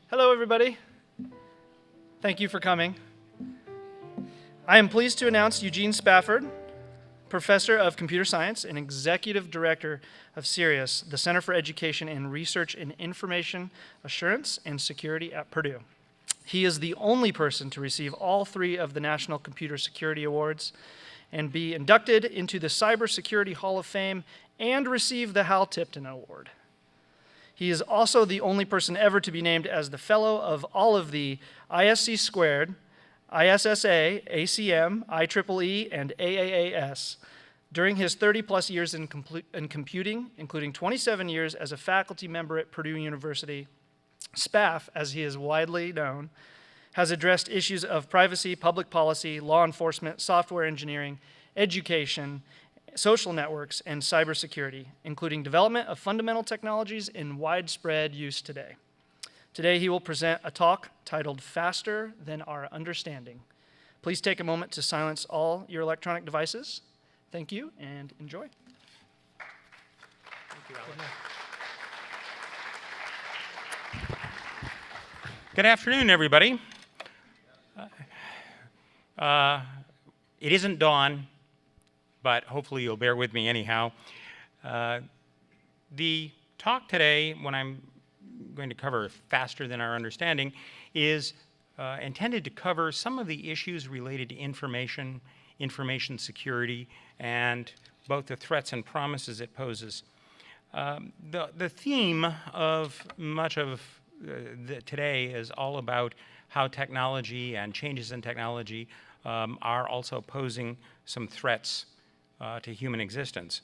Hello, everybody. Thank you for coming. I am pleased to announce Eugene Spafford, Professor of Computer Science and Executive Director of CERIAS, the Center for Education and Research in Information Assurance and Security at Purdue. He is the only person to receive all three of the National Computer Security Awards and be inducted into the Cybersecurity Hall of Fame and receive the Hal Tipton Award. He is also the only person ever to be named as the fellow of all of the ISC Squared, ISSA, ACM, IEEE, and AAAS during his 30-plus years in computing, including 27 years as a faculty member at Purdue University. Spaff, as he is widely known, has addressed issues of privacy, public policy, law enforcement, software engineering, education, social networks, and cybersecurity, including development of fundamental technologies in widespread use today. Today, he will present a talk titled Faster Than Our Understanding. Please take a moment to silence all your electronic devices. Thank you, and enjoy. Thank you, Alex. Good afternoon, everybody. It isn't dawn, but hopefully you'll bear with me anyhow. The talk today, when I'm going to cover faster than our understanding, is intended to cover some of the issues related to information security, and both the threats and promises it poses. The theme of much of today is all about how technology and changes in technology are also posing some threats to human existence.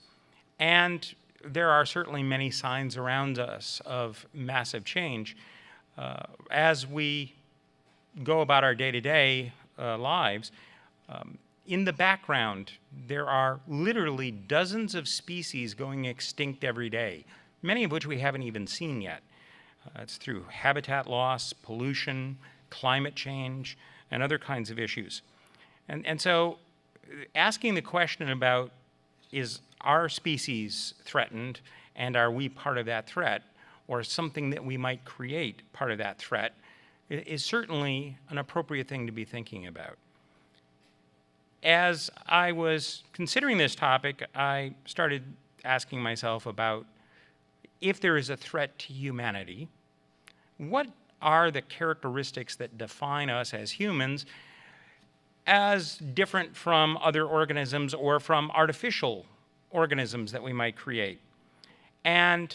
And there are certainly many signs around us of massive change. As we go about our day-to-day lives, in the background, there are literally dozens of species going extinct every day, many of which we haven't even seen yet. It's through habitat loss, pollution, climate change, and other kinds of issues. And so asking the question about, is our species threatened, and are we part of that threat, or something that we might create part of that threat, is certainly an appropriate thing to be thinking about. As I was considering this topic, I started asking myself about, if there is a threat to humanity, what are the characteristics that define us as humans as different from other organisms or from artificial organisms that we might create? And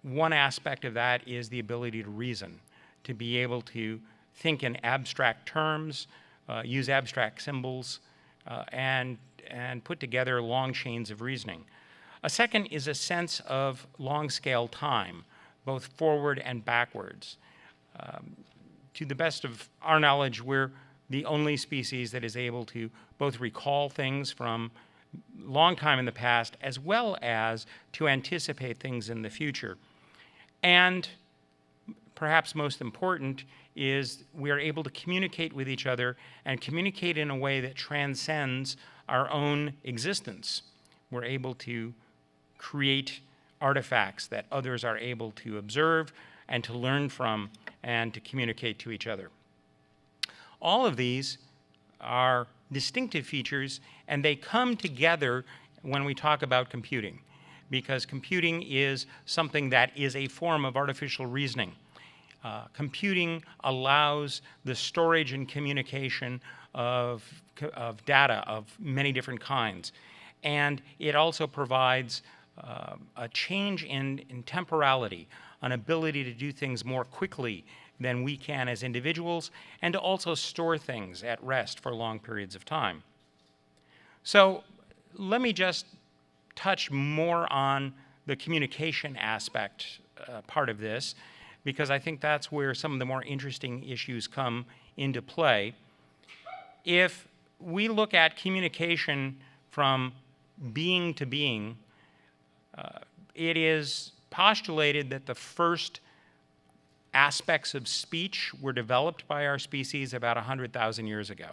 one aspect of that is the ability to reason, to be able to think in abstract terms, use abstract symbols, and put together long chains of reasoning. A second is a sense of long-scale time, both forward and backwards. To the best of our knowledge, we're the only species that is able to both recall things from a long time in the past, as well as to anticipate things in the future. And perhaps most important is we are able to communicate with each other and communicate in a way that transcends our own existence. We're able to create artifacts that others are able to observe and to learn from and to communicate to each other. All of these are distinctive features, and they come together when we talk about computing, because computing is something that is a form of artificial reasoning. Computing allows the storage and communication of data of many different kinds, and it also provides a change in temporality, an ability to do things more quickly than we can as individuals, and to also store things at rest for long periods of time. So let me just touch more on the communication aspect part of this, because I think that's where some of the more interesting issues come into play. If we look at communication from being to being, it is postulated that the first aspects of speech were developed by our species about 100,000 years ago.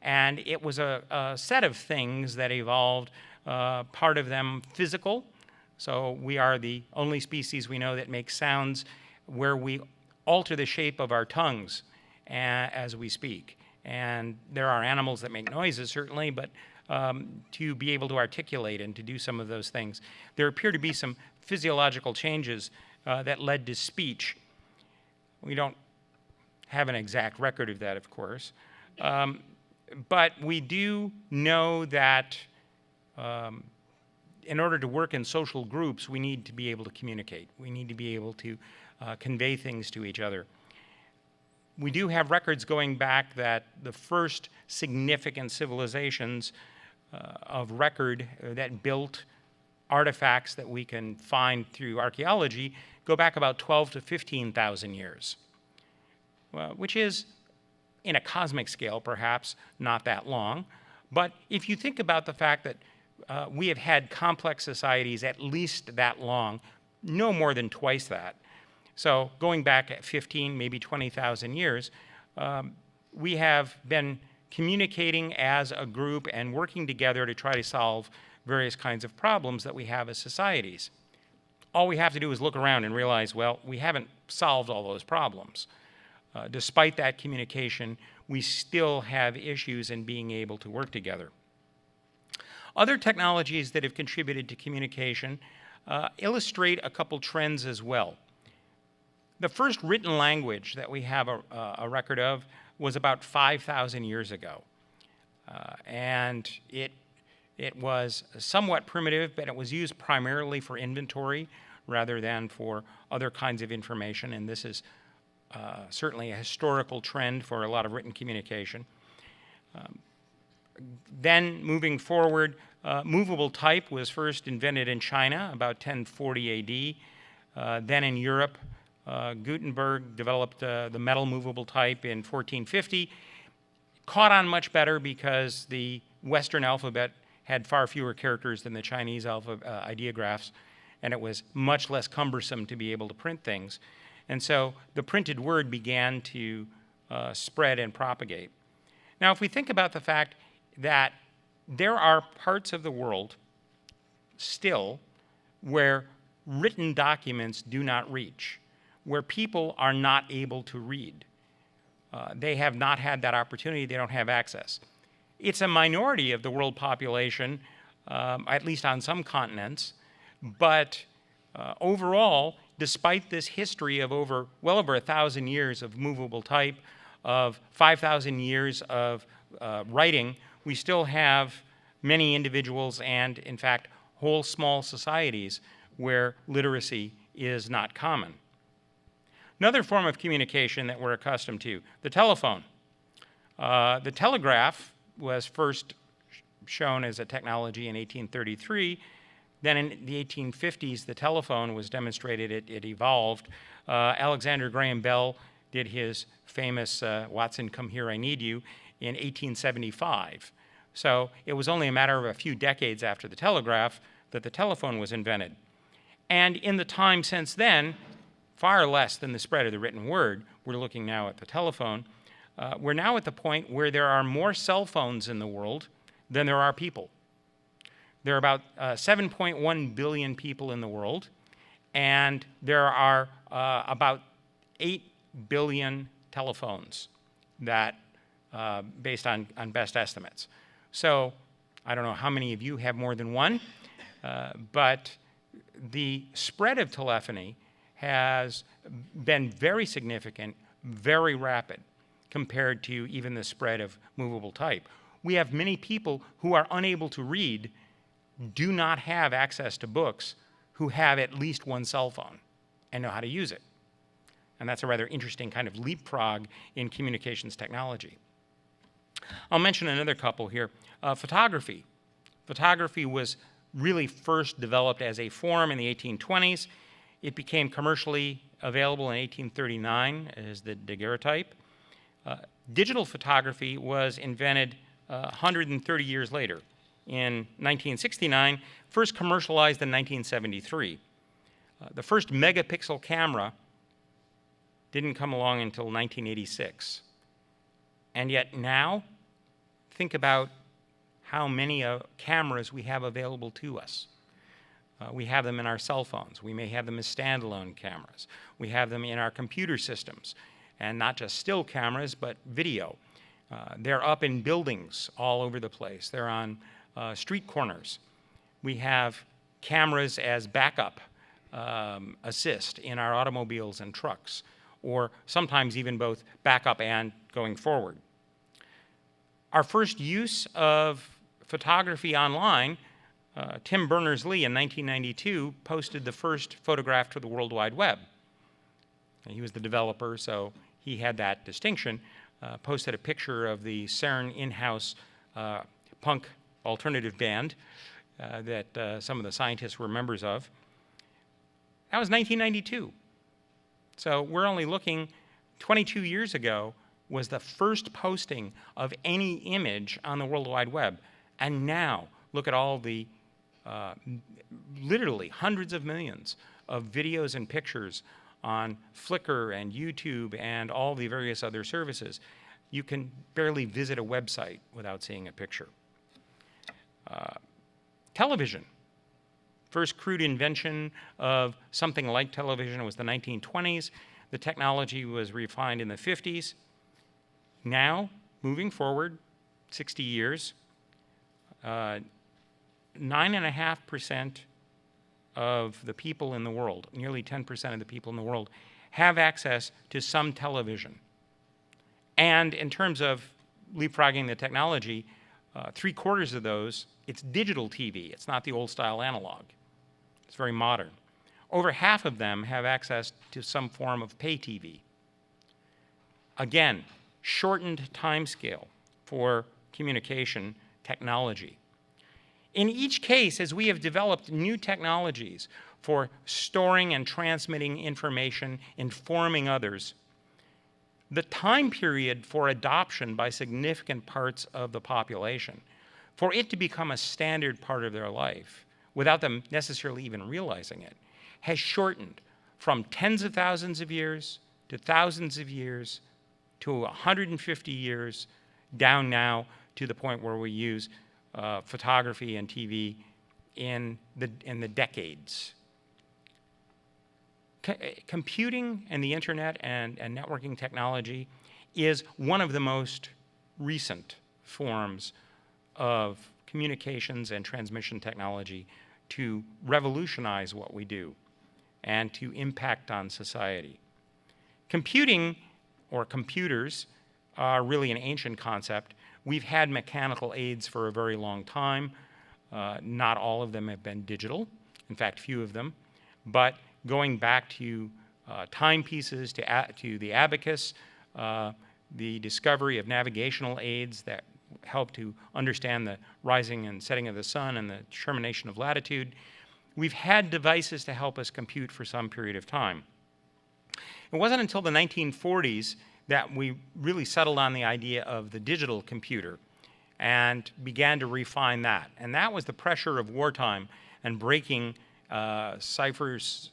And it was a set of things that evolved, part of them physical. So we are the only species we know that makes sounds where we alter the shape of our tongues as we speak. And there are animals that make noises, certainly, but to be able to articulate and to do some of those things. There appear to be some physiological changes that led to speech. We don't have an exact record of that, of course. But we do know that in order to work in social groups, we need to be able to communicate. We need to be able to convey things to each other. We do have records going back that the first significant civilizations of record that built artifacts that we can find through archaeology go back about 12 to 15,000 years, which is, in a cosmic scale, perhaps not that long. But if you think about the fact that we have had complex societies at least that long, no more than twice that. So going back at 15, maybe 20,000 years, we have been communicating as a group and working together to try to solve various kinds of problems that we have as societies. All we have to do is look around and realize, well, we haven't solved all those problems. Despite that communication, we still have issues in being able to work together. Other technologies that have contributed to communication illustrate a couple trends as well. The first written language that we have a record of was about 5,000 years ago. And it was somewhat primitive, but it was used primarily for inventory rather than for other kinds of information. And this is certainly a historical trend for a lot of written communication. Then moving forward, movable type was first invented in China about 1040 AD. Then in Europe, Gutenberg developed the metal movable type in 1450. Caught on much better because the Western alphabet had far fewer characters than the Chinese ideographs, and it was much less cumbersome to be able to print things. And so the printed word began to spread and propagate. Now, if we think about the fact that there are parts of the world still where written documents do not reach, where people are not able to read. They have not had that opportunity, they don't have access. It's a minority of the world population, at least on some continents, but overall, despite this history of well over 1,000 years of movable type, of 5,000 years of writing, we still have many individuals and, in fact, whole small societies where literacy is not common. Another form of communication that we're accustomed to, the telephone. The telegraph was first shown as a technology in 1833. Then in the 1850s, the telephone was demonstrated, it evolved. Alexander Graham Bell did his famous Watson, Come Here, I Need You in 1875. So it was only a matter of a few decades after the telegraph that the telephone was invented. And in the time since then, far less than the spread of the written word, we're looking now at the telephone, we're now at the point where there are more cell phones in the world than there are people. There are about 7.1 billion people in the world, and there are about 8 billion telephones that, based on best estimates. So I don't know how many of you have more than one, but the spread of telephony has been very significant, very rapid, compared to even the spread of movable type. We have many people who are unable to read, do not have access to books, who have at least one cell phone and know how to use it. And that's a rather interesting kind of leapfrog in communications technology. I'll mention another couple here. Photography. Photography was really first developed as a form in the 1820s. It became commercially available in 1839 as the daguerreotype. Digital photography was invented 130 years later. In 1969, first commercialized in 1973. The first megapixel camera didn't come along until 1986. And yet now, think about how many cameras we have available to us. We have them in our cell phones. We may have them as standalone cameras. We have them in our computer systems, and not just still cameras, but video. They're up in buildings all over the place. They're on street corners. We have cameras as backup assist in our automobiles and trucks, or sometimes even both backup and going forward. Our first use of photography online, Tim Berners-Lee in 1992 posted the first photograph to the World Wide Web. He was the developer, so he had that distinction. Posted a picture of the CERN in-house punk alternative band that some of the scientists were members of. That was 1992. So we're only looking 22 years ago was the first posting of any image on the World Wide Web. And now, look at all the literally hundreds of millions of videos and pictures on Flickr and YouTube and all the various other services. You can barely visit a website without seeing a picture. Television. First crude invention of something like television was the 1920s. The technology was refined in the 50s. Now, moving forward 60 years, 9.5% of the people in the world, nearly 10% of the people in the world, have access to some television. And in terms of leapfrogging the technology, 3/4 of those, it's digital TV. It's not the old style analog. It's very modern. Over half of them have access to some form of pay TV. Again, shortened timescale for communication technology. In each case, as we have developed new technologies for storing and transmitting information, informing others, the time period for adoption by significant parts of the population, for it to become a standard part of their life, without them necessarily even realizing it, has shortened from tens of thousands of years to thousands of years to 150 years, down now to the point where we use photography and TV in the decades. Computing and the internet and networking technology is one of the most recent forms of communications and transmission technology to revolutionize what we do and to impact on society. Computing, or computers, are really an ancient concept. We've had mechanical aids for a very long time. Not all of them have been digital, in fact, few of them. But going back to timepieces, to the abacus, the discovery of navigational aids that help to understand the rising and setting of the sun and the determination of latitude, we've had devices to help us compute for some period of time. It wasn't until the 1940s that we really settled on the idea of the digital computer and began to refine that. And that was the pressure of wartime and breaking ciphers,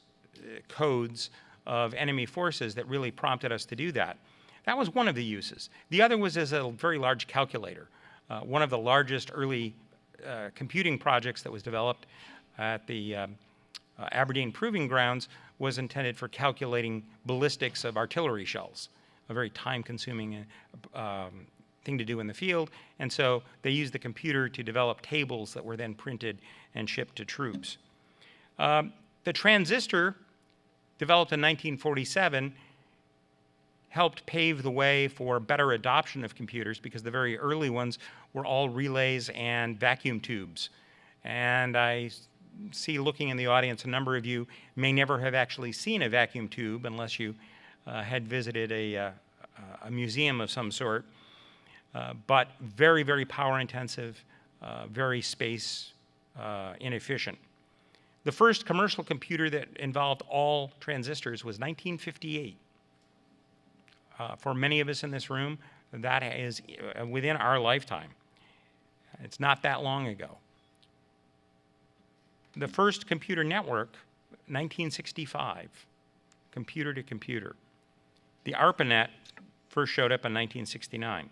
codes of enemy forces that really prompted us to do that. That was one of the uses. The other was as a very large calculator. One of the largest early computing projects that was developed at the Aberdeen Proving Grounds was intended for calculating ballistics of artillery shells, a very time-consuming thing to do in the field. And so they used the computer to develop tables that were then printed and shipped to troops. The transistor, developed in 1947, helped pave the way for better adoption of computers because the very early ones were all relays and vacuum tubes. And I see, looking in the audience, a number of you may never have actually seen a vacuum tube unless you had visited a museum of some sort. But very, very power intensive, very space inefficient. The first commercial computer that involved all transistors was 1958. For many of us in this room, that is within our lifetime. It's not that long ago. The first computer network, 1965, computer to computer. The ARPANET first showed up in 1969.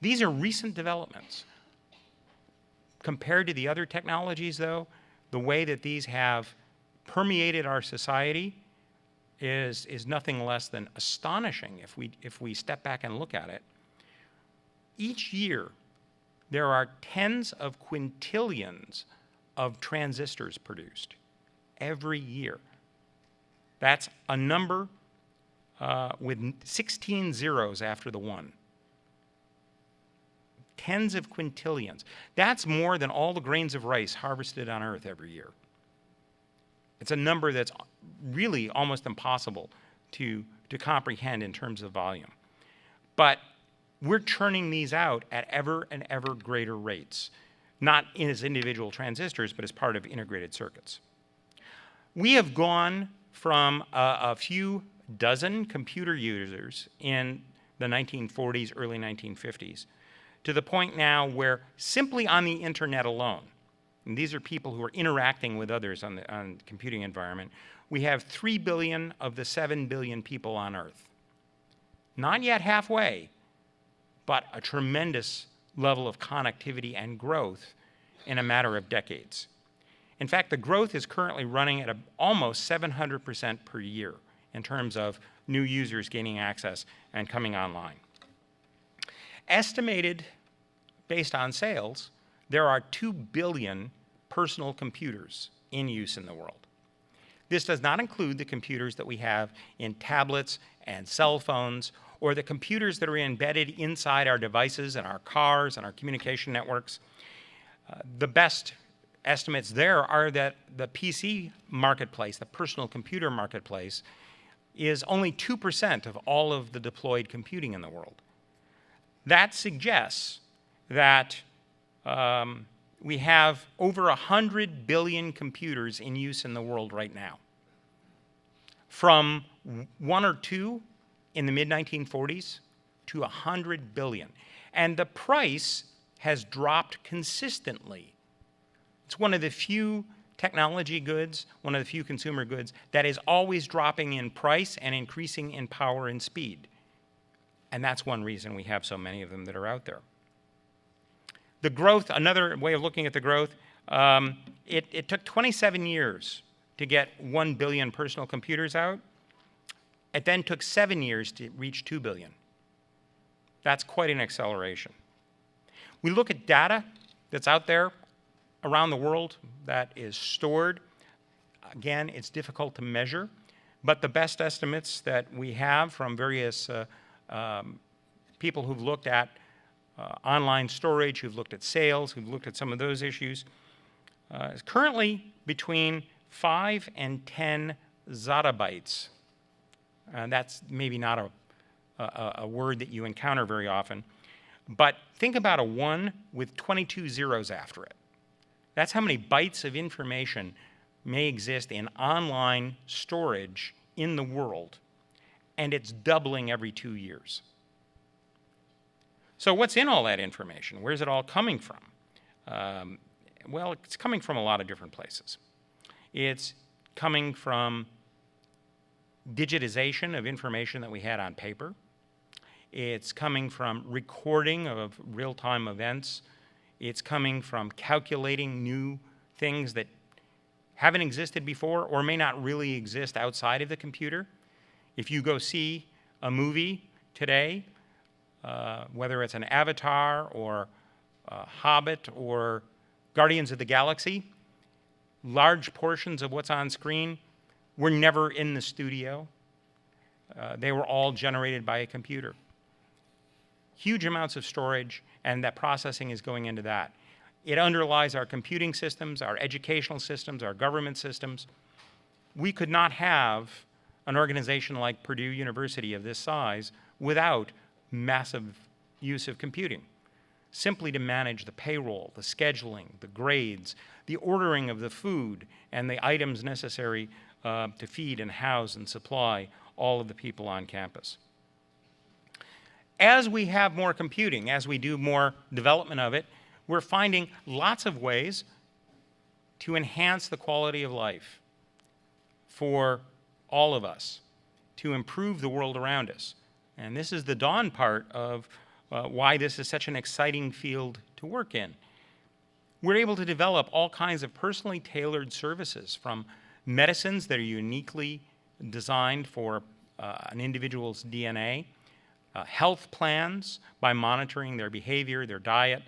These are recent developments. Compared to the other technologies, though, the way that these have permeated our society is nothing less than astonishing if we step back and look at it. Each year, there are tens of quintillions of transistors produced every year. That's a number with 16 zeros after the 1. Tens of quintillions. That's more than all the grains of rice harvested on Earth every year. It's a number that's really almost impossible to comprehend in terms of volume. But we're churning these out at ever and ever greater rates, not as individual transistors, but as part of integrated circuits. We have gone from a few dozen computer users in the 1940s, early 1950s, to the point now where simply on the internet alone, and these are people who are interacting with others on the computing environment, we have 3 billion of the 7 billion people on Earth. Not yet halfway, but a tremendous level of connectivity and growth in a matter of decades. In fact, the growth is currently running at almost 700% per year in terms of new users gaining access and coming online. Estimated, based on sales, there are 2 billion personal computers in use in the world. This does not include the computers that we have in tablets and cell phones, or the computers that are embedded inside our devices and our cars and our communication networks. The best estimates there are that the PC marketplace, the personal computer marketplace, is only 2% of all of the deployed computing in the world. That suggests that we have over 100 billion computers in use in the world right now. From 1 or 2 in the mid-1940s to 100 billion. And the price has dropped consistently. It's one of the few technology goods, one of the few consumer goods that is always dropping in price and increasing in power and speed. And that's one reason we have so many of them that are out there. The growth, another way of looking at the growth, it took 27 years to get 1 billion personal computers out. It then took 7 years to reach 2 billion. That's quite an acceleration. We look at data that's out there around the world that is stored. Again, it's difficult to measure, but the best estimates that we have from various people who've looked at online storage, who've looked at sales, who've looked at some of those issues, is currently between 5 and 10 zettabytes. That's maybe not a word that you encounter very often, but think about a 1 with 22 zeros after it. That's how many bytes of information may exist in online storage in the world, and it's doubling every 2 years. So what's in all that information? Where's it all coming from? Well, it's coming from a lot of different places. It's coming from digitization of information that we had on paper. It's coming from recording of real-time events. It's coming from calculating new things that haven't existed before or may not really exist outside of the computer. If you go see a movie today, whether it's an Avatar or Hobbit or Guardians of the Galaxy, large portions of what's on screen were never in the studio. They were all generated by a computer. Huge amounts of storage, and that processing is going into that. It underlies our computing systems, our educational systems, our government systems. We could not have an organization like Purdue University of this size without massive use of computing, simply to manage the payroll, the scheduling, the grades, the ordering of the food, and the items necessary to feed and house and supply all of the people on campus. As we have more computing, as we do more development of it, we're finding lots of ways to enhance the quality of life for all of us, to improve the world around us. And this is the dawn part of why this is such an exciting field to work in. We're able to develop all kinds of personally tailored services, from medicines that are uniquely designed for an individual's DNA, health plans by monitoring their behavior, their diet,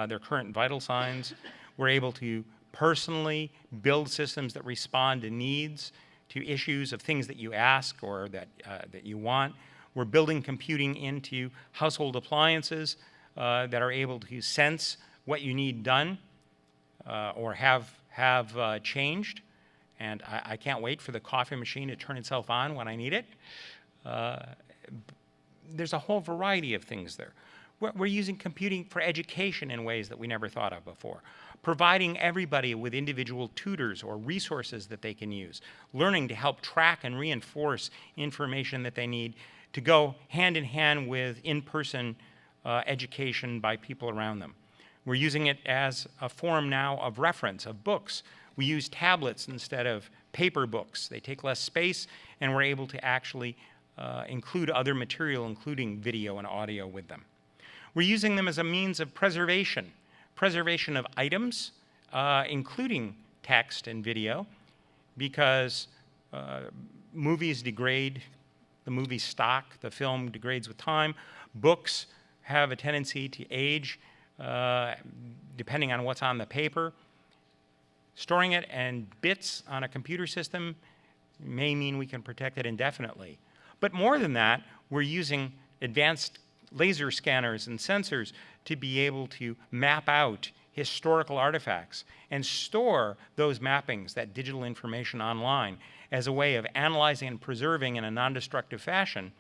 their current vital signs. We're able to personally build systems that respond to needs, to issues of things that you ask or that you want. We're building computing into household appliances that are able to sense what you need done or have changed. And I can't wait for the coffee machine to turn itself on when I need it. There's a whole variety of things there. We're using computing for education in ways that we never thought of before, providing everybody with individual tutors or resources that they can use, learning to help track and reinforce information that they need to go hand in hand with in-person education by people around them. We're using it as a form now of reference, of books. We use tablets instead of paper books. They take less space, and we're able to actually include other material, including video and audio with them. We're using them as a means of preservation of items, including text and video, because movies degrade, the movie stock, the film degrades with time. Books have a tendency to age depending on what's on the paper. Storing it in bits on a computer system may mean we can protect it indefinitely. But more than that, we're using advanced laser scanners and sensors to be able to map out historical artifacts and store those mappings, that digital information, online as a way of analyzing and preserving in a non-destructive fashion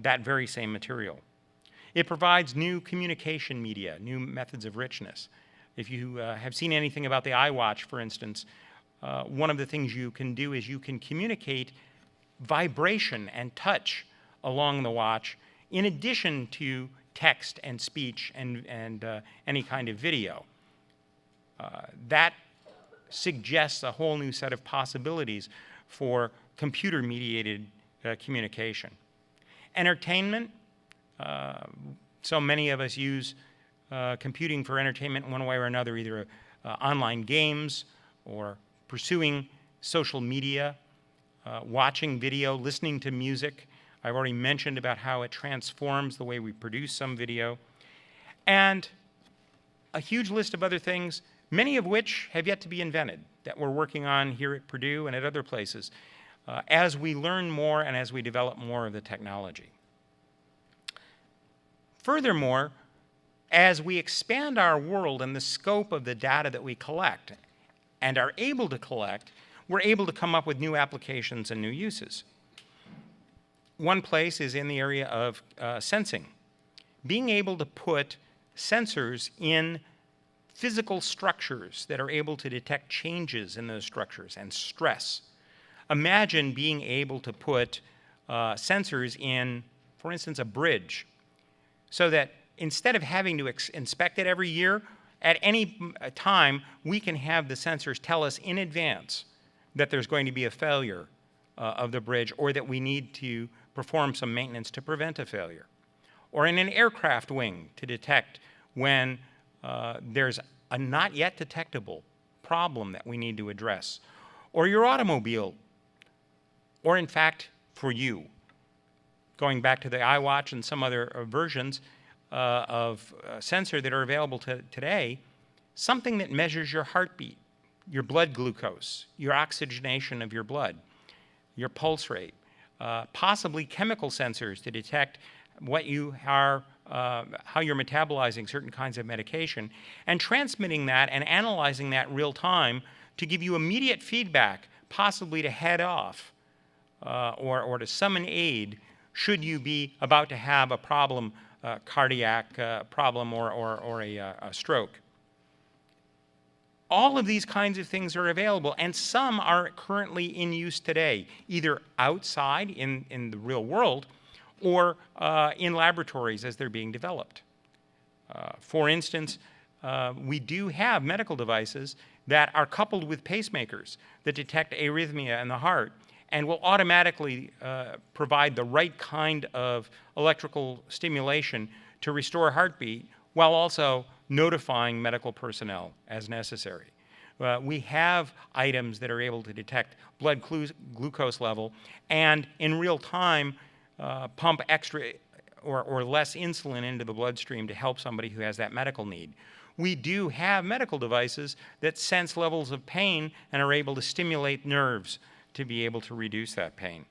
that very same material. It provides new communication media, new methods of richness. If you have seen anything about the iWatch, for instance, one of the things you can do is you can communicate vibration and touch along the watch in addition to text and speech and any kind of video. That suggests a whole new set of possibilities for computer-mediated communication. Entertainment, so many of us use computing for entertainment in one way or another, either online games or pursuing social media, watching video, listening to music. I've already mentioned about how it transforms the way we produce some video. And a huge list of other things, many of which have yet to be invented, that we're working on here at Purdue and at other places, as we learn more and as we develop more of the technology. Furthermore, as we expand our world and the scope of the data that we collect and are able to collect, we're able to come up with new applications and new uses. One place is in the area of sensing. Being able to put sensors in physical structures that are able to detect changes in those structures and stress. Imagine being able to put sensors in, for instance, a bridge, so that instead of having to inspect it every year, at any time, we can have the sensors tell us in advance that there's going to be a failure of the bridge, or that we need to perform some maintenance to prevent a failure. Or in an aircraft wing, to detect when there's a not yet detectable problem that we need to address. Or your automobile, or in fact, for you. Going back to the iWatch and some other versions of sensor that are available today, something that measures your heartbeat, your blood glucose, your oxygenation of your blood, your pulse rate, possibly chemical sensors to detect what you are, how you're metabolizing certain kinds of medication, and transmitting that and analyzing that real time to give you immediate feedback, possibly to head off or to summon aid should you be about to have a problem, cardiac problem or a stroke. All of these kinds of things are available, and some are currently in use today, either outside in the real world or in laboratories as they're being developed. For instance, we do have medical devices that are coupled with pacemakers that detect arrhythmia in the heart and will automatically provide the right kind of electrical stimulation to restore heartbeat while also notifying medical personnel as necessary. We have items that are able to detect blood glucose level and in real time pump extra or less insulin into the bloodstream to help somebody who has that medical need. We do have medical devices that sense levels of pain and are able to stimulate nerves to be able to reduce that pain.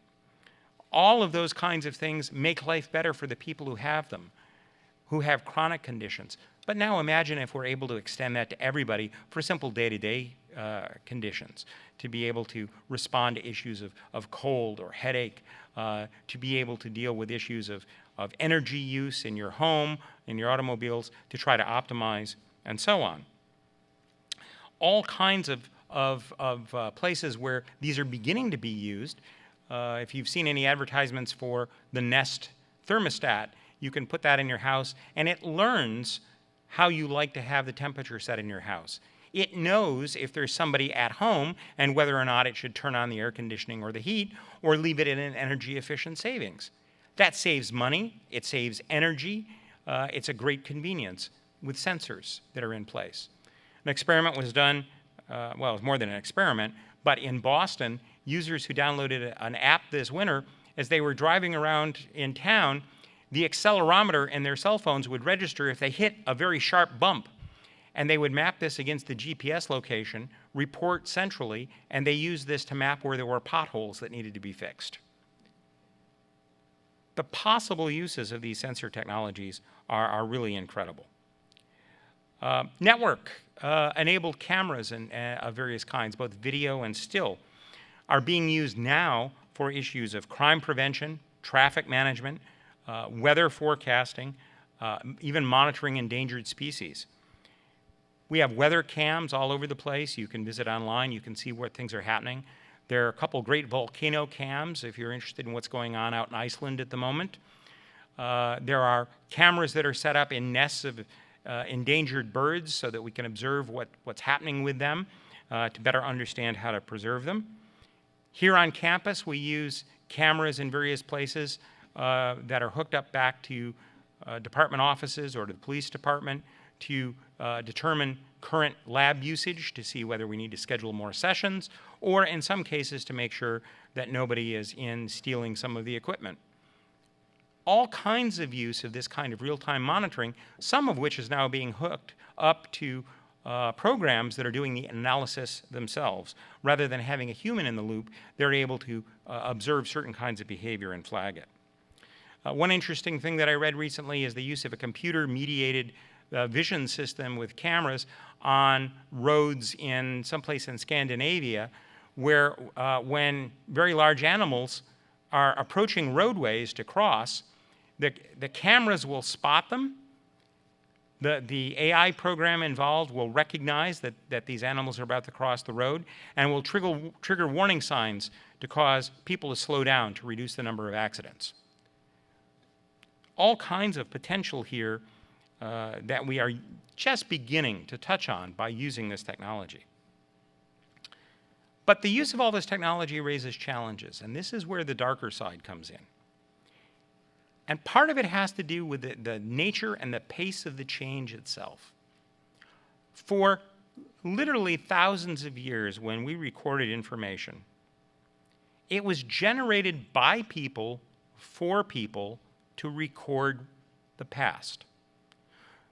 All of those kinds of things make life better for the people who have them, who have chronic conditions. But now imagine if we're able to extend that to everybody for simple day-to-day conditions, to be able to respond to issues of cold or headache, to be able to deal with issues of energy use in your home, in your automobiles, to try to optimize, and so on. All kinds of places where these are beginning to be used. If you've seen any advertisements for the Nest thermostat, you can put that in your house, and it learns how you like to have the temperature set in your house. It knows if there's somebody at home and whether or not it should turn on the air conditioning or the heat or leave it in an energy efficient savings. That saves money, it saves energy, it's a great convenience with sensors that are in place. An experiment was done, well, it was more than an experiment, but in Boston, users who downloaded an app this winter, as they were driving around in town, the accelerometer in their cell phones would register if they hit a very sharp bump. And they would map this against the GPS location, report centrally, and they used this to map where there were potholes that needed to be fixed. The possible uses of these sensor technologies are really incredible. Network-enabled cameras of various kinds, both video and still, are being used now for issues of crime prevention, traffic management, weather forecasting, even monitoring endangered species. We have weather cams all over the place. You can visit online. You can see where things are happening. There are a couple great volcano cams if you're interested in what's going on out in Iceland at the moment. There are cameras that are set up in nests of endangered birds so that we can observe what's happening with them to better understand how to preserve them. Here on campus, we use cameras in various places that are hooked up back to department offices or to the police department to determine current lab usage to see whether we need to schedule more sessions, or in some cases to make sure that nobody is in stealing some of the equipment. All kinds of use of this kind of real-time monitoring, some of which is now being hooked up to programs that are doing the analysis themselves. Rather than having a human in the loop, they're able to observe certain kinds of behavior and flag it. One interesting thing that I read recently is the use of a computer-mediated vision system with cameras on roads in someplace in Scandinavia where when very large animals are approaching roadways to cross, the cameras will spot them. The AI program involved will recognize that these animals are about to cross the road and will trigger warning signs to cause people to slow down to reduce the number of accidents. All kinds of potential here that we are just beginning to touch on by using this technology. But the use of all this technology raises challenges, and this is where the darker side comes in. And part of it has to do with the nature and the pace of the change itself. For literally thousands of years, when we recorded information, it was generated by people for people to record the past.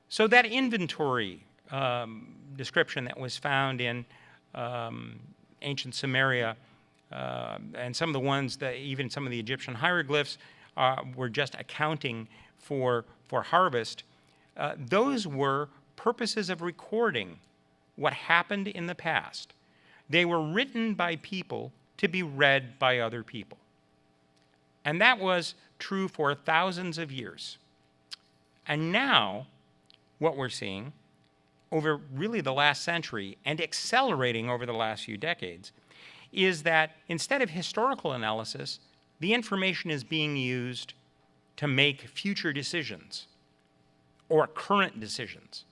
So that inventory description that was found in ancient Samaria and some of the ones that even some of the Egyptian hieroglyphs were just accounting for harvest, those were purposes of recording what happened in the past. They were written by people to be read by other people. And that was true for thousands of years. And now, what we're seeing over really the last century and accelerating over the last few decades is that instead of historical analysis, the information is being used to make future decisions or current decisions.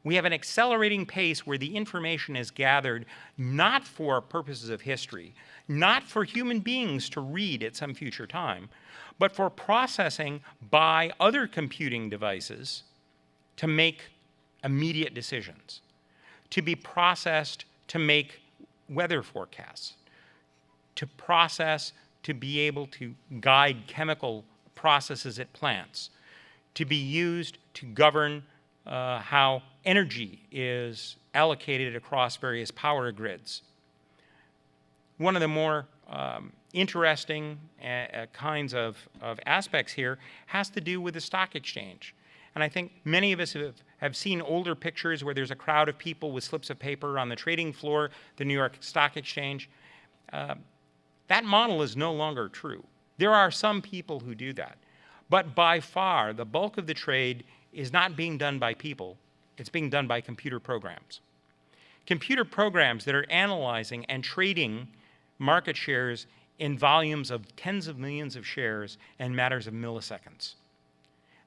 We have an accelerating pace where the information is gathered not for purposes of history, not for human beings to read at some future time, but for processing by other computing devices to make immediate decisions, to be processed to make weather forecasts, to process to be able to guide chemical processes at plants, to be used to govern how energy is allocated across various power grids. One of the more interesting kinds of aspects here has to do with the stock exchange. And I think many of us have seen older pictures where there's a crowd of people with slips of paper on the trading floor, the New York Stock Exchange. That model is no longer true. There are some people who do that. But by far, the bulk of the trade is not being done by people. It's being done by computer programs. Computer programs that are analyzing and trading market shares in volumes of tens of millions of shares in matters of milliseconds.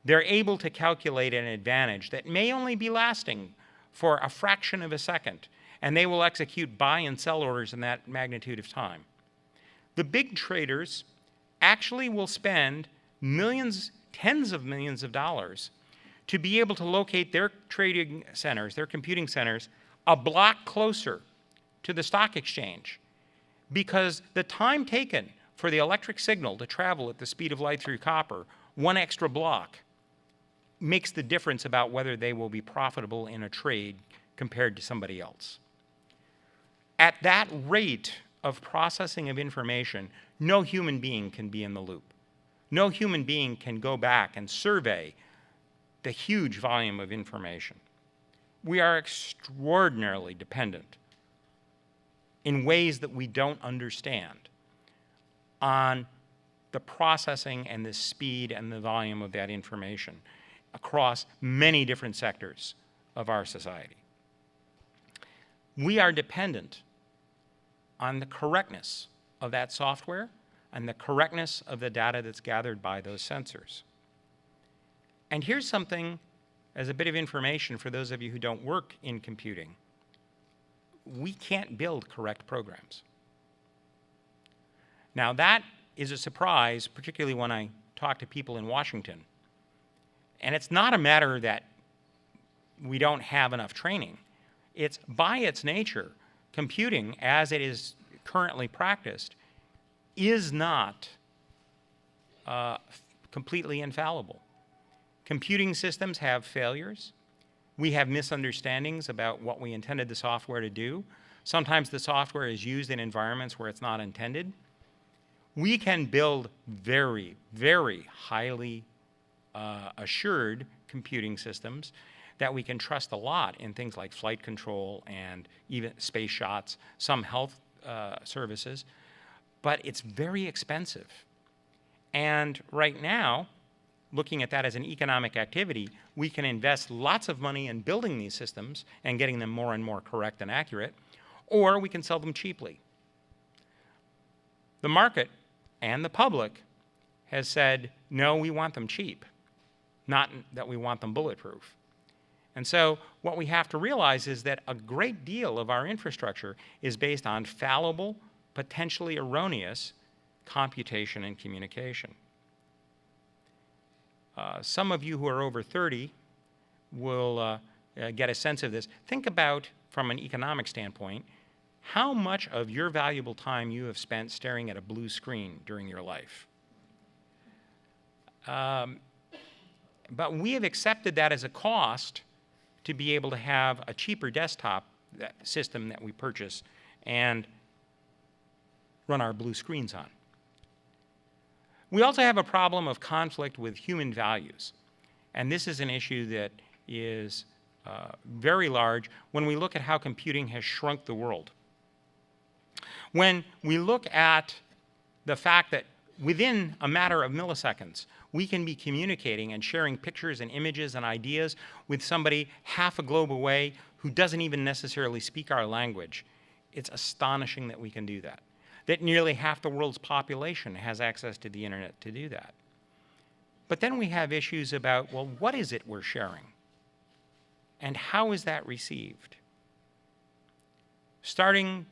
They're able to calculate an advantage that may only be lasting for a fraction of a second, and they will execute buy and sell orders in that magnitude of time. The big traders actually will spend millions, tens of millions of dollars to be able to locate their trading centers, their computing centers, a block closer to the stock exchange, because the time taken for the electric signal to travel at the speed of light through copper, one extra block, makes the difference about whether they will be profitable in a trade compared to somebody else. At that rate of processing of information, no human being can be in the loop. No human being can go back and survey the huge volume of information. We are extraordinarily dependent in ways that we don't understand on the processing and the speed and the volume of that information across many different sectors of our society. We are dependent on the correctness of that software and the correctness of the data that's gathered by those sensors. And here's something as a bit of information for those of you who don't work in computing. We can't build correct programs. Now that is a surprise, particularly when I talk to people in Washington. And it's not a matter that we don't have enough training. It's by its nature, computing as it is currently practiced is not completely infallible. Computing systems have failures. We have misunderstandings about what we intended the software to do. Sometimes the software is used in environments where it's not intended. We can build very, very highly assured computing systems that we can trust a lot in things like flight control and even space shots, some health services, but it's very expensive. And right now, looking at that as an economic activity, we can invest lots of money in building these systems and getting them more and more correct and accurate, or we can sell them cheaply. The market and the public has said, no, we want them cheap, not that we want them bulletproof. And so what we have to realize is that a great deal of our infrastructure is based on fallible, potentially erroneous computation and communication. Some of you who are over 30 will get a sense of this. Think about, from an economic standpoint, how much of your valuable time you have spent staring at a blue screen during your life. But we have accepted that as a cost to be able to have a cheaper desktop system that we purchase and run our blue screens on. We also have a problem of conflict with human values. And this is an issue that is very large when we look at how computing has shrunk the world. When we look at the fact that within a matter of milliseconds, we can be communicating and sharing pictures and images and ideas with somebody half a globe away who doesn't even necessarily speak our language, it's astonishing that we can do that. That nearly half the world's population has access to the internet to do that. But then we have issues about, well, what is it we're sharing? And how is that received? Starting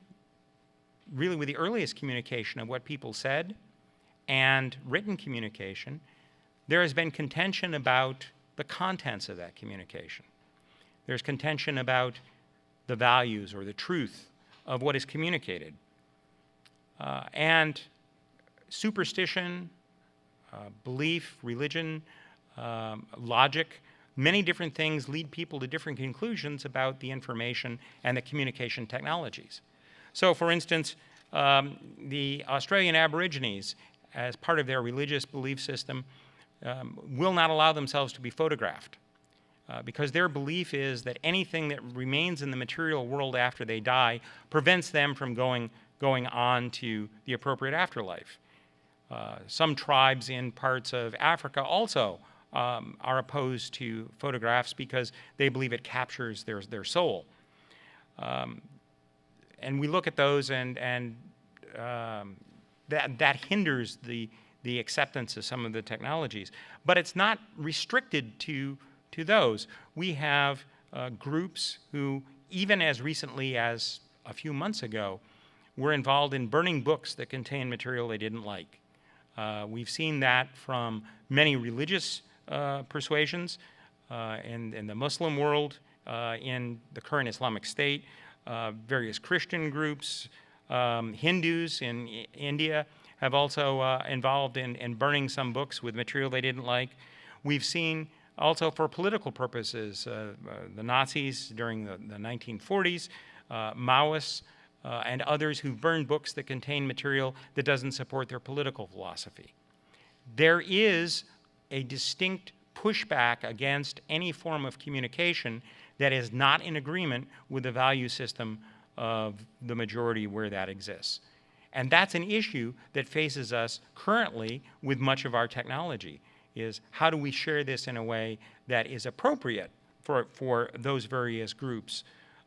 really with the earliest communication of what people said and written communication, there has been contention about the contents of that communication. There's contention about the values or the truth of what is communicated. And superstition, belief, religion, logic, many different things lead people to different conclusions about the information and the communication technologies. So, for instance, the Australian Aborigines, as part of their religious belief system, will not allow themselves to be photographed because their belief is that anything that remains in the material world after they die prevents them from going on to the appropriate afterlife. Some tribes in parts of Africa also are opposed to photographs because they believe it captures their soul. And we look at those, and that hinders the acceptance of some of the technologies. But it's not restricted to those. We have groups who, even as recently as a few months ago, were involved in burning books that contain material they didn't like. We've seen that from many religious persuasions in the Muslim world, in the current Islamic State, various Christian groups, Hindus in India have also involved in burning some books with material they didn't like. We've seen also for political purposes, the Nazis during the 1940s, Maoists, and others who've burned books that contain material that doesn't support their political philosophy. There is a distinct pushback against any form of communication that is not in agreement with the value system of the majority where that exists. And that's an issue that faces us currently with much of our technology, is how do we share this in a way that is appropriate for those various groups,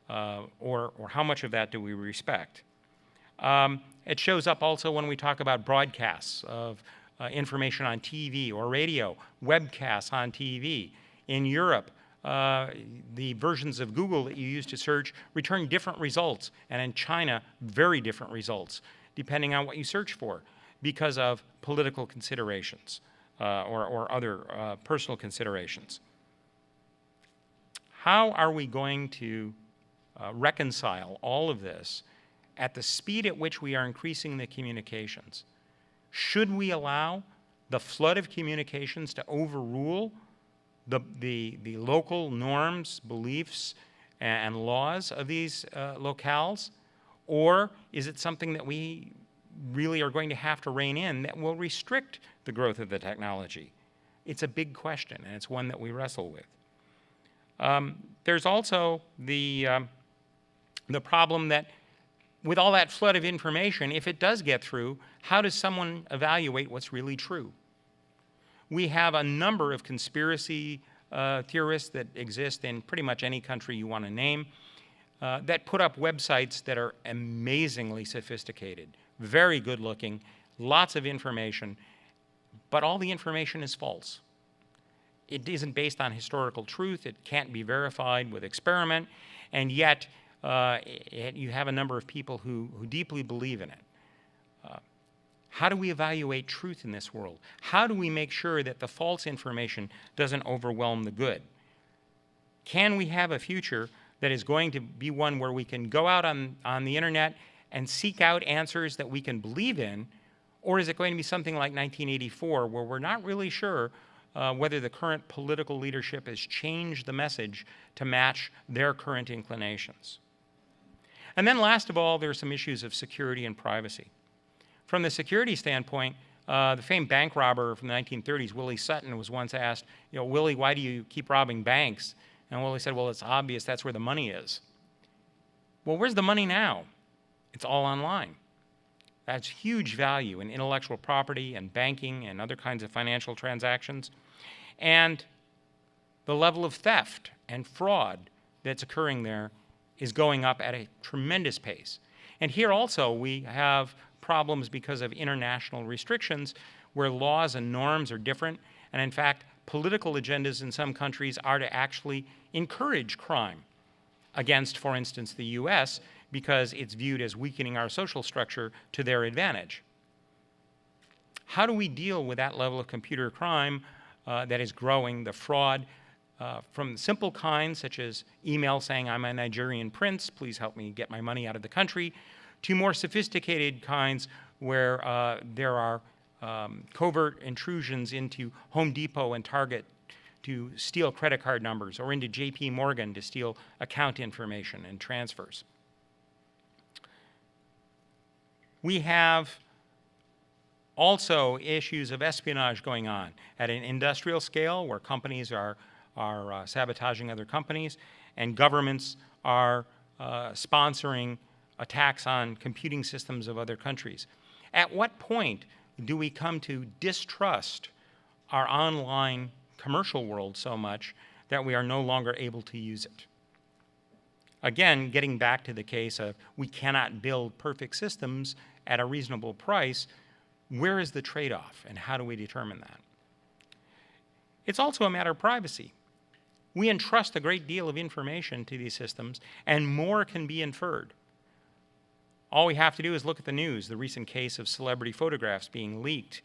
or how much of that do we respect? It shows up also when we talk about broadcasts of information on TV or radio, webcasts on TV. In Europe, the versions of Google that you use to search return different results, and in China, very different results, depending on what you search for, because of political considerations or other personal considerations. How are we going to reconcile all of this at the speed at which we are increasing the communications? Should we allow the flood of communications to overrule the local norms, beliefs, and laws of these locales? Or is it something that we really are going to have to rein in that will restrict the growth of the technology? It's a big question, and it's one that we wrestle with. There's also the problem that with all that flood of information, if it does get through, how does someone evaluate what's really true? We have a number of conspiracy theorists that exist in pretty much any country you want to name that put up websites that are amazingly sophisticated, very good looking, lots of information, but all the information is false. It isn't based on historical truth. It can't be verified with experiment, and yet you have a number of people who deeply believe in it. How do we evaluate truth in this world? How do we make sure that the false information doesn't overwhelm the good? Can we have a future that is going to be one where we can go out on the internet and seek out answers that we can believe in, or is it going to be something like 1984 where we're not really sure whether the current political leadership has changed the message to match their current inclinations? And then last of all, there are some issues of security and privacy. From the security standpoint, the famed bank robber from the 1930s, Willie Sutton, was once asked, Willie, why do you keep robbing banks? And Willie said, well, it's obvious that's where the money is. Well, where's the money now? It's all online. That's huge value in intellectual property and banking and other kinds of financial transactions. And the level of theft and fraud that's occurring there is going up at a tremendous pace. And here also we have problems because of international restrictions where laws and norms are different. And in fact, political agendas in some countries are to actually encourage crime against, for instance, the US, because it's viewed as weakening our social structure to their advantage. How do we deal with that level of computer crime that is growing, the fraud? from simple kinds, such as email saying, I'm a Nigerian prince, please help me get my money out of the country, to more sophisticated kinds where there are covert intrusions into Home Depot and Target to steal credit card numbers, or into JP Morgan to steal account information and transfers. We have also issues of espionage going on at an industrial scale, where companies are sabotaging other companies, and governments are sponsoring attacks on computing systems of other countries. At what point do we come to distrust our online commercial world so much that we are no longer able to use it? Again, getting back to the case of we cannot build perfect systems at a reasonable price, where is the trade-off, and how do we determine that? It's also a matter of privacy. We entrust a great deal of information to these systems, and more can be inferred. All we have to do is look at the news. The recent case of celebrity photographs being leaked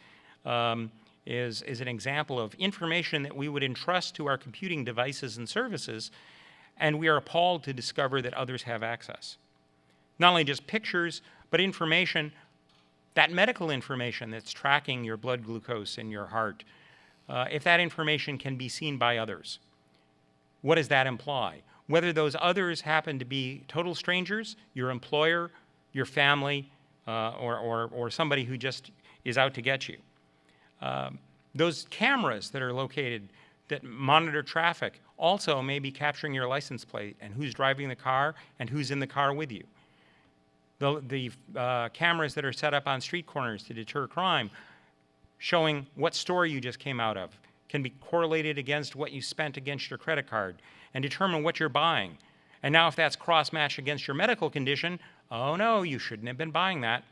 is an example of information that we would entrust to our computing devices and services, and we are appalled to discover that others have access. Not only just pictures, but information, that medical information that's tracking your blood glucose in your heart. If that information can be seen by others, what does that imply? Whether those others happen to be total strangers, your employer, your family, or somebody who just is out to get you. Those cameras that are located that monitor traffic also may be capturing your license plate and who's driving the car and who's in the car with you. The cameras that are set up on street corners to deter crime, showing what store you just came out of, can be correlated against what you spent against your credit card and determine what you're buying. And now if that's cross-matched against your medical condition, oh no, you shouldn't have been buying that.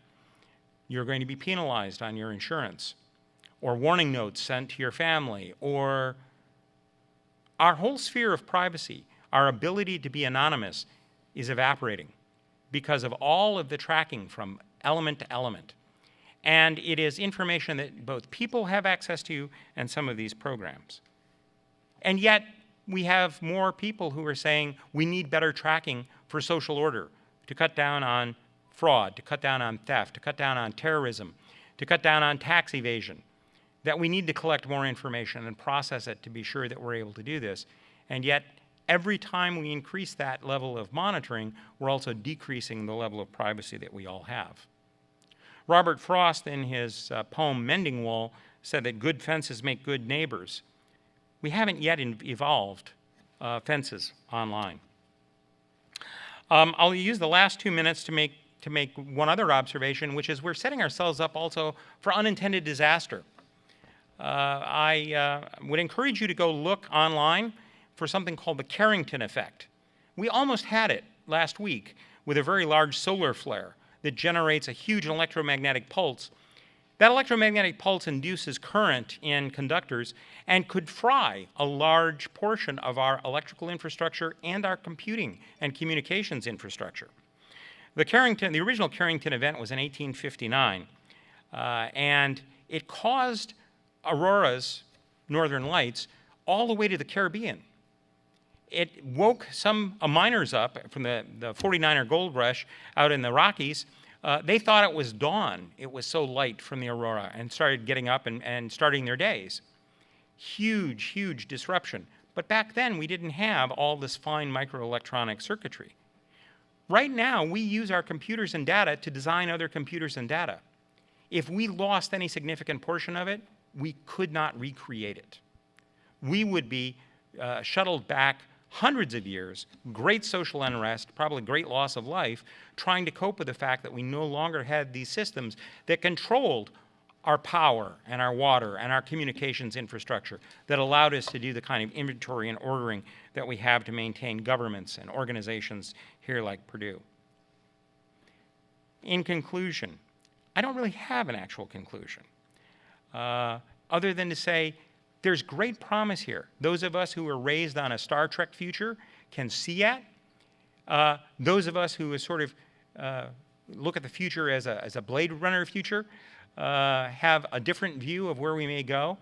You're going to be penalized on your insurance. Or warning notes sent to your family, or our whole sphere of privacy, our ability to be anonymous, is evaporating because of all of the tracking from element to element. And it is information that both people have access to and some of these programs. And yet, we have more people who are saying we need better tracking for social order, to cut down on fraud, to cut down on theft, to cut down on terrorism, to cut down on tax evasion, that we need to collect more information and process it to be sure that we're able to do this. And yet, every time we increase that level of monitoring, we're also decreasing the level of privacy that we all have. Robert Frost, in his poem Mending Wall, said that good fences make good neighbors. We haven't yet evolved fences online. I'll use the last 2 minutes to make one other observation, which is we're setting ourselves up also for unintended disaster. I would encourage you to go look online for something called the Carrington effect. We almost had it last week with a very large solar flare that generates a huge electromagnetic pulse. That electromagnetic pulse induces current in conductors and could fry a large portion of our electrical infrastructure and our computing and communications infrastructure. The original Carrington event was in 1859, and it caused auroras, northern lights, all the way to the Caribbean. It woke some miners up from the 49er gold rush out in the Rockies. They thought it was dawn. It was so light from the aurora, and started getting up and starting their days. Huge, huge disruption. But back then, we didn't have all this fine microelectronic circuitry. Right now, we use our computers and data to design other computers and data. If we lost any significant portion of it, we could not recreate it. We would be shuttled back hundreds of years, great social unrest, probably great loss of life, trying to cope with the fact that we no longer had these systems that controlled our power and our water and our communications infrastructure that allowed us to do the kind of inventory and ordering that we have to maintain governments and organizations here like Purdue. In conclusion, I don't really have an actual conclusion, other than to say there's great promise here. Those of us who were raised on a Star Trek future can see it. Those of us who sort of look at the future as a Blade Runner future have a different view of where we may go.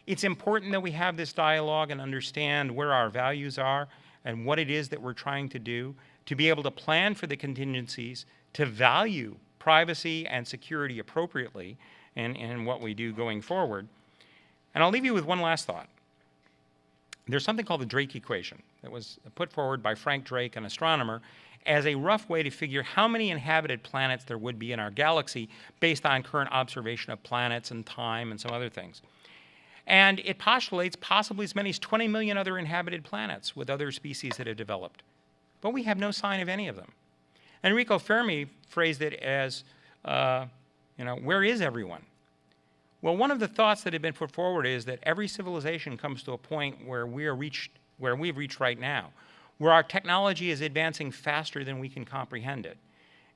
It's important that we have this dialogue and understand where our values are and what it is that we're trying to do, to be able to plan for the contingencies, to value privacy and security appropriately in what we do going forward. And I'll leave you with one last thought. There's something called the Drake equation that was put forward by Frank Drake, an astronomer, as a rough way to figure how many inhabited planets there would be in our galaxy based on current observation of planets and time and some other things. And it postulates possibly as many as 20 million other inhabited planets with other species that have developed. But we have no sign of any of them. Enrico Fermi phrased it as, where is everyone? Well, one of the thoughts that have been put forward is that every civilization comes to a point where we've reached right now, where our technology is advancing faster than we can comprehend it.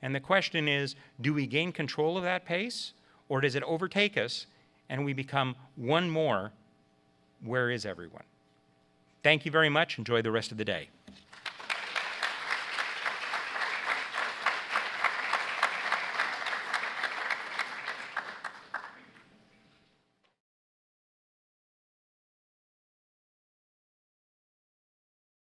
And the question is, do we gain control of that pace, or does it overtake us and we become one more, where is everyone? Thank you very much. Enjoy the rest of the day.